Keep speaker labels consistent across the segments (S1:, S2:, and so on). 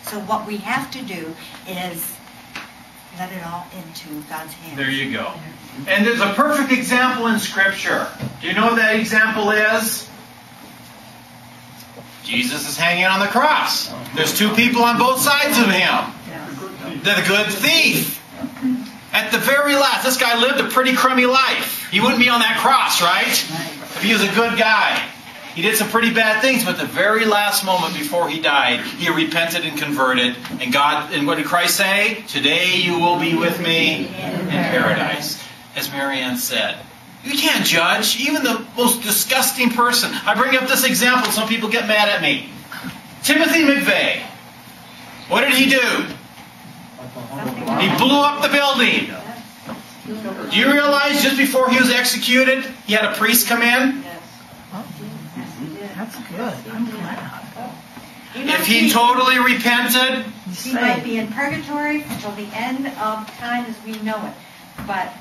S1: So what we have to do is let it all into God's hands.
S2: There you go. And there's a perfect example in Scripture. Do you know what that example is? Jesus is hanging on the cross. There's two people on both sides of him. The good thief. At the very last, this guy lived a pretty crummy life. He wouldn't be on that cross, right? If he was a good guy. He did some pretty bad things, but the very last moment before he died, he repented and converted. And what did Christ say? Today you will be with me in paradise. As Marianne said, you can't judge even the most disgusting person. I bring up this example, some people get mad at me. Timothy McVeigh. What did he do? He blew up the building. Do you realize just before he was executed, he had a priest come in?
S3: That's good. I'm glad.
S1: If
S2: he totally repented,
S1: he might be in purgatory until the end of time as we know it. But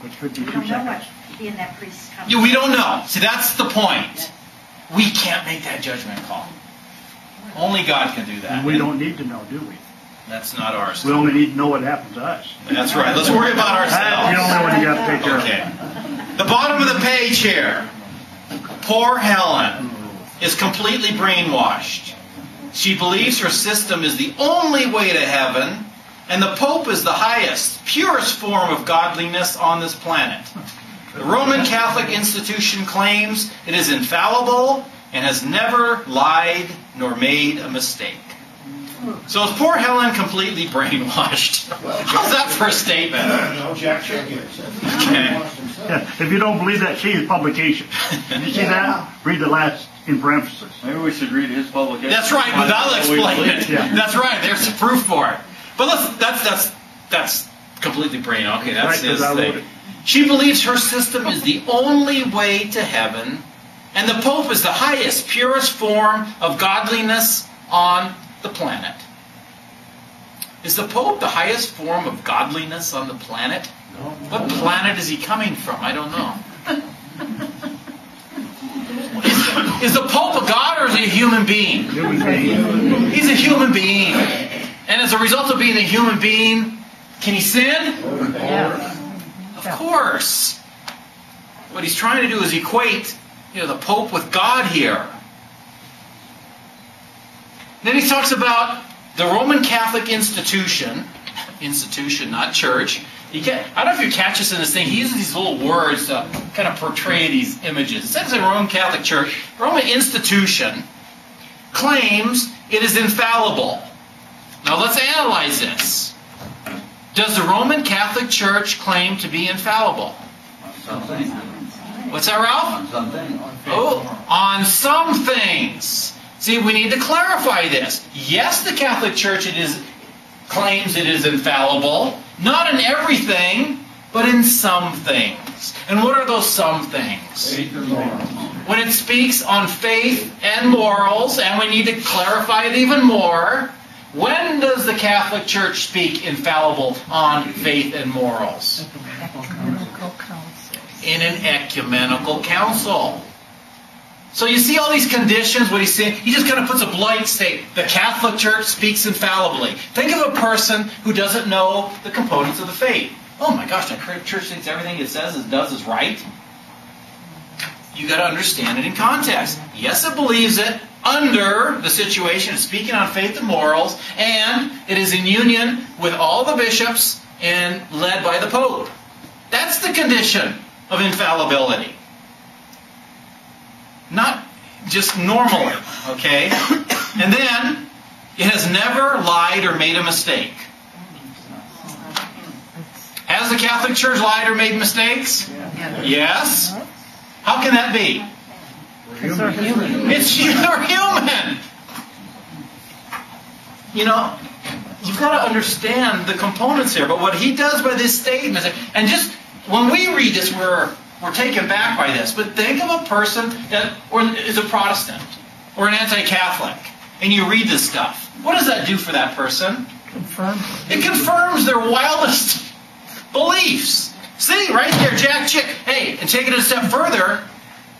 S1: we don't know what being that priest comes.
S2: We don't know. See, that's the point. We can't make that judgment call. Only God can do that.
S4: And we don't need to know, do we?
S2: That's not ours.
S4: We only need to know what happened to us.
S2: That's right. Let's worry about ourselves.
S4: That's the only one you got to take care of.
S2: Okay. The bottom of the page here. Poor Helen is completely brainwashed. She believes her system is the only way to heaven, and the Pope is the highest, purest form of godliness on this planet. The Roman Catholic institution claims it is infallible and has never lied nor made a mistake. So is poor Helen completely brainwashed? How's that for a statement?
S5: No, Jack Chick is.
S2: Okay.
S4: Yeah, if you don't believe that, see his publication. Did you see that? Read the last in parentheses.
S6: Maybe we should read his publication.
S2: That's right, but that'll explain it.
S4: Yeah.
S2: That's right, there's the proof for it. But that's completely brain. Okay, that's
S4: Right, 'cause
S2: his
S4: I wrote
S2: thing.
S4: it.
S2: She believes her system is the only way to heaven, and the Pope is the highest, purest form of godliness on the planet. Is the Pope the highest form of godliness on the planet? What planet is he coming from? I don't know. Is the Pope a god or is he a human being?
S4: Human being.
S2: He's a human being. And as a result of being a human being, can he sin? Of course. What he's trying to do is equate, the Pope with God here. Then he talks about the Roman Catholic institution, not church. I don't know if you catch this in this thing. He uses these little words to kind of portray these images. It says the Roman Catholic Church, Roman institution, claims it is infallible. Now let's analyze this. Does the Roman Catholic Church claim to be infallible?
S6: Something.
S2: What's that, Ralph?
S6: On something.
S2: Oh, on some things. See, we need to clarify this. Yes, the Catholic Church claims it is infallible. Not in everything, but in some things. And what are those some things?
S6: Faith and morals.
S2: When it speaks on faith and morals, and we need to clarify it even more, when does the Catholic Church speak infallible on faith and morals? In an ecumenical council. So you see all these conditions, what he's saying, he just kind of puts a blank statement. The Catholic Church speaks infallibly. Think of a person who doesn't know the components of the faith. Oh my gosh, the church thinks everything it says and does is right. You got to understand it in context. Yes, it believes it under the situation of speaking on faith and morals, and it is in union with all the bishops and led by the Pope. That's the condition of infallibility. Not just normally, okay? And then, it has never lied or made a mistake. Has the Catholic Church lied or made mistakes? Yes. How can that be?
S3: Because they're human.
S2: They're human. You've got to understand the components here. But what he does by this statement, and just when we read this, we're taken back by this. But think of a person that is a Protestant or an anti-Catholic, and you read this stuff. What does that do for that person? It confirms their wildest beliefs. See, right there, Jack Chick. Hey, and take it a step further,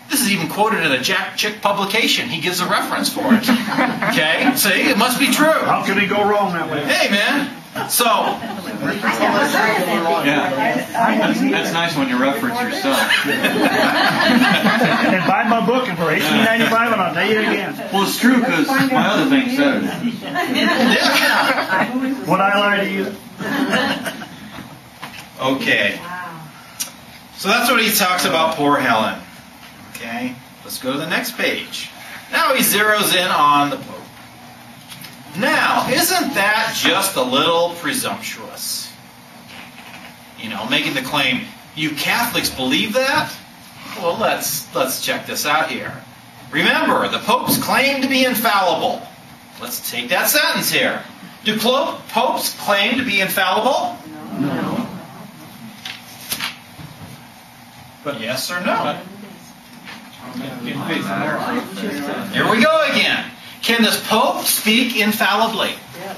S2: This is even quoted in a Chick publication. He gives a reference for it. Okay? See, it must be true.
S4: How could he go wrong that way?
S2: Hey, man. So,
S6: Yeah. That's nice when you reference yourself.
S4: And buy my book for $18.95, and I'll tell you again.
S6: Well, it's true because my other thing said it.
S4: Would I lie to you?
S2: okay. So that's what he talks about poor Helen. Okay, let's go to the next page. Now he zeroes in on the Pope. Now, isn't that just a little presumptuous? You know, making the claim, you Catholics believe that? Well, let's check this out here. Remember, the popes claim to be infallible. Let's take that sentence here. Do popes claim to be infallible?
S3: No.
S2: But yes or no? Here we go again. Can this Pope speak infallibly?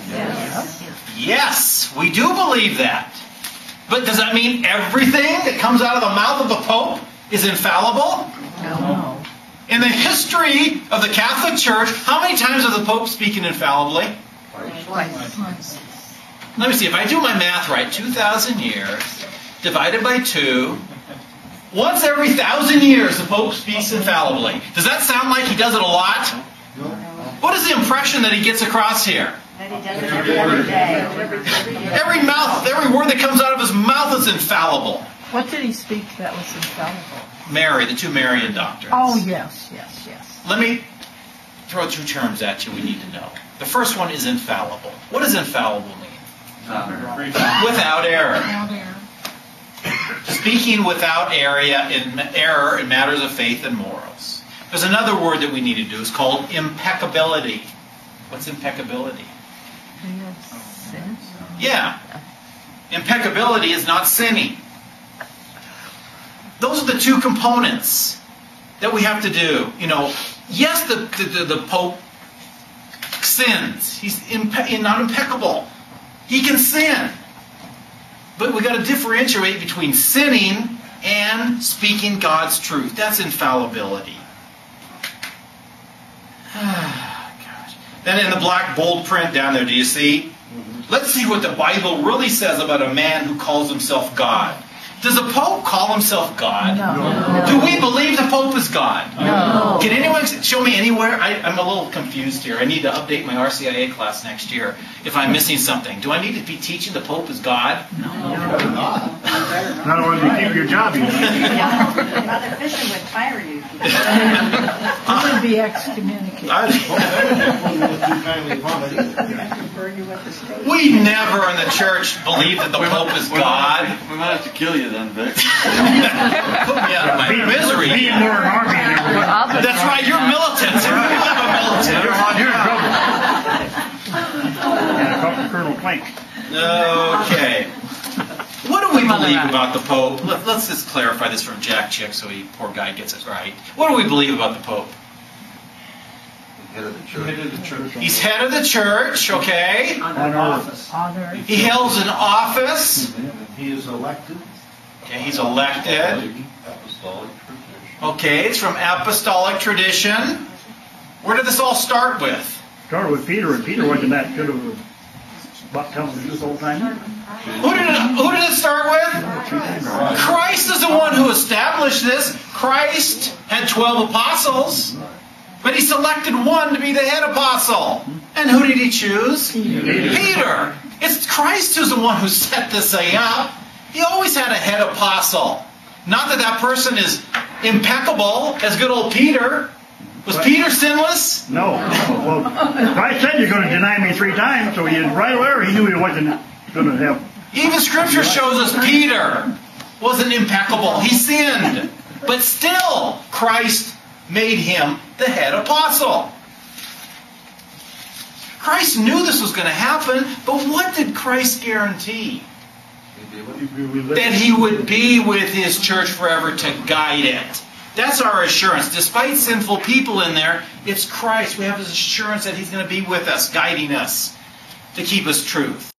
S3: Yes.
S2: Yes, we do believe that. But does that mean everything that comes out of the mouth of the Pope is infallible?
S3: No.
S2: In the history of the Catholic Church, how many times have the Pope spoken infallibly?
S3: Twice.
S2: Let me see, if I do my math right, 2,000 years divided by 2, once every 1,000 years the Pope speaks infallibly. Does that sound like he does it a lot? What is the impression that he gets across here?
S1: That he does it every day.
S2: Every word that comes out of his mouth is infallible.
S3: What did he speak that was infallible?
S2: Mary, the two Marian doctrines.
S3: Oh, yes.
S2: Let me throw 2 terms at you we need to know. The first one is infallible. What does infallible mean? Without error. Speaking without error in matters of faith and morals. There's another word that we need to do. It's called impeccability. What's impeccability?
S3: Sin?
S2: Yeah. Impeccability is not sinning. Those are the 2 components that we have to do. You know, yes, the Pope sins. He's not impeccable. He can sin. But we've got to differentiate between sinning and speaking God's truth. That's infallibility. Gosh. Then in the black bold print down there, do you see? Let's see what the Bible really says about a man who calls himself God. Does the Pope call himself God?
S3: No.
S2: Do we believe the Pope is God?
S3: No.
S2: Can anyone show me anywhere? I'm a little confused here. I need to update my RCIA class next year if I'm missing something. Do I need to be teaching the Pope is God?
S4: Not only to keep your job, you know.
S1: Mother Fisher would fire you.
S3: You would be excommunicated.
S2: We never in the church believe that the Pope is God.
S6: We might have to kill you then, Vic.
S2: Put me out of my misery.
S4: Me and Warren Harvey and everything.
S2: That's right, you're militants. You live a militant.
S4: You're in trouble. And I talked to Colonel Plank.
S2: Okay. What do we believe about the Pope? Let's just clarify this from Jack Chick so poor guy gets it right. What do we believe about the Pope?
S5: Head of the church.
S2: He's head of the church, okay?
S4: On earth.
S3: Honor.
S2: He holds an office.
S5: He is elected.
S2: Okay, he's elected.
S5: Apostolic tradition.
S2: Okay, it's from apostolic tradition. Where did this all start with?
S4: Started with Peter, and Peter wasn't that good of a about telling the truth the whole time.
S2: Who did it start with? Christ is the one who established this. Christ had 12 apostles, but he selected one to be the head apostle. And who did he choose? Peter. It's Christ who's the one who set this thing up. He always had a head apostle. Not that person is impeccable as good old Peter. Was Peter sinless?
S4: No. Well, Christ said you're going to deny me 3 times, so he right away he knew he wasn't going to have.
S2: Even Scripture shows us Peter wasn't impeccable. He sinned. But still, Christ made him the head apostle. Christ knew this was going to happen, but what did Christ guarantee? That he would be with his church forever to guide it. That's our assurance. Despite sinful people in there, it's Christ. We have this assurance that he's going to be with us, guiding us to keep us truth.